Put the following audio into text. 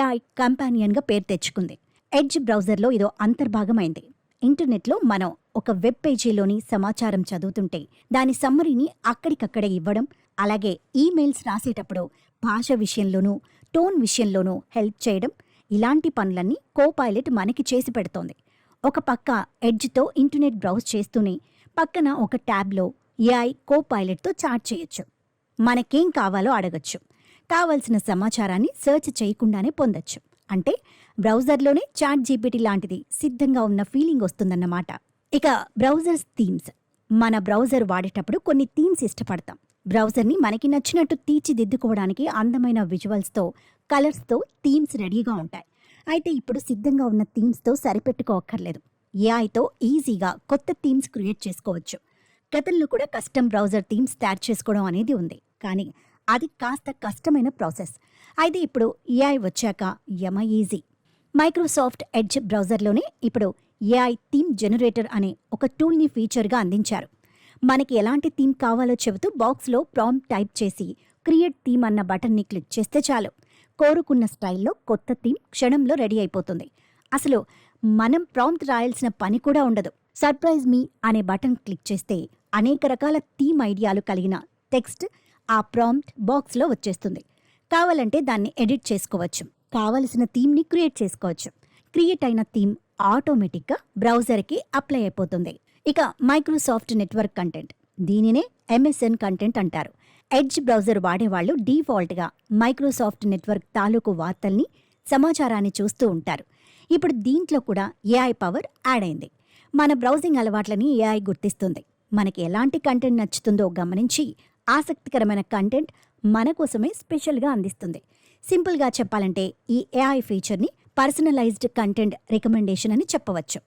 AI కంపానియన్గా పేరు తెచ్చుకుంది. Edge బ్రౌజర్లో ఇదో అంతర్భాగమైంది. ఇంటర్నెట్లో మనం ఒక వెబ్ పేజీలోని సమాచారం చదువుతుంటే దాని సమ్మరీని అక్కడికక్కడే ఇవ్వడం, అలాగే ఈమెయిల్స్ రాసేటప్పుడు భాష విషయంలోనూ టోన్ విషయంలోనూ హెల్ప్ చేయడం, ఇలాంటి పనులన్నీ కోపైలట్ మనకి చేసి పెడుతోంది. ఒక పక్క ఎడ్జ్తో ఇంటర్నెట్ బ్రౌజ్ చేస్తూనే పక్కన ఒక ట్యాబ్లో ఏఐ కోపైలట్తో చాట్ చేయొచ్చు. మనకేం కావాలో అడగచ్చు. కావలసిన సమాచారాన్ని సెర్చ్ చేయకుండానే పొందొచ్చు. అంటే బ్రౌజర్లోనే చాట్ జీపీటీ లాంటిది సిద్ధంగా ఉన్న ఫీలింగ్ వస్తుందన్నమాట. ఇక బ్రౌజర్స్ థీమ్స్. మన బ్రౌజర్ వాడేటప్పుడు కొన్ని థీమ్స్ ఇష్టపడతాం. బ్రౌజర్ని మనకి నచ్చినట్టు తీర్చిదిద్దుకోవడానికి అందమైన విజువల్స్తో, కలర్స్తో థీమ్స్ రెడీగా ఉంటాయి. అయితే ఇప్పుడు సిద్ధంగా ఉన్న థీమ్స్తో సరిపెట్టుకోక్కర్లేదు. ఏఐతో ఈజీగా కొత్త థీమ్స్ క్రియేట్ చేసుకోవచ్చు. గతంలో కూడా కస్టమ్ బ్రౌజర్ థీమ్స్ తయారు చేసుకోవడం అనేది ఉంది, కానీ అది కాస్త కష్టమైన ప్రాసెస్. అయితే ఇప్పుడు ఏఐ వచ్చాక యమ ఈజీ. మైక్రోసాఫ్ట్ ఎడ్జ్ బ్రౌజర్లోనే ఇప్పుడు ఏఐ థీమ్ జనరేటర్ అనే ఒక టూల్ని ఫీచర్గా అందించారు. మనకి ఎలాంటి థీమ్ కావాలో చెబుతూ బాక్స్లో ప్రాంప్ట్ టైప్ చేసి క్రియేట్ థీమ్ అన్న బటన్ని క్లిక్ చేస్తే చాలు, కోరుకున్న స్టైల్లో కొత్త థీమ్ క్షణంలో రెడీ అయిపోతుంది. అసలు మనం ప్రాంప్ట్ రాయాల్సిన పని కూడా ఉండదు. సర్ప్రైజ్ మీ అనే బటన్ క్లిక్ చేస్తే అనేక రకాల థీమ్ ఐడియాలు కలిగిన టెక్స్ట్ ఆ ప్రాంప్ట్ బాక్స్లో వచ్చేస్తుంది. కావాలంటే దాన్ని ఎడిట్ చేసుకోవచ్చు, కావలసిన థీమ్ని క్రియేట్ చేసుకోవచ్చు. క్రియేట్ అయిన థీమ్ ఆటోమేటిక్గా బ్రౌజర్కి అప్లై అయిపోతుంది. ఇక మైక్రోసాఫ్ట్ నెట్వర్క్ కంటెంట్, దీనినే ఎంఎస్ఎన్ కంటెంట్ అంటారు. ఎడ్జ్ బ్రౌజర్ వాడేవాళ్లు డిఫాల్ట్గా మైక్రోసాఫ్ట్ నెట్వర్క్ తాలూకు వార్తల్ని, సమాచారాన్ని చూస్తూ ఉంటారు. ఇప్పుడు దీంట్లో కూడా ఏఐ పవర్ యాడ్ అయింది. మన బ్రౌజింగ్ అలవాట్లని ఏఐ గుర్తిస్తుంది. మనకి ఎలాంటి కంటెంట్ నచ్చుతుందో గమనించి ఆసక్తికరమైన కంటెంట్ మన కోసమే స్పెషల్గా అందిస్తుంది. సింపుల్గా చెప్పాలంటే ఈ ఏఐ ఫీచర్ని పర్సనలైజ్డ్ కంటెంట్ రికమెండేషన్ అని చెప్పవచ్చు.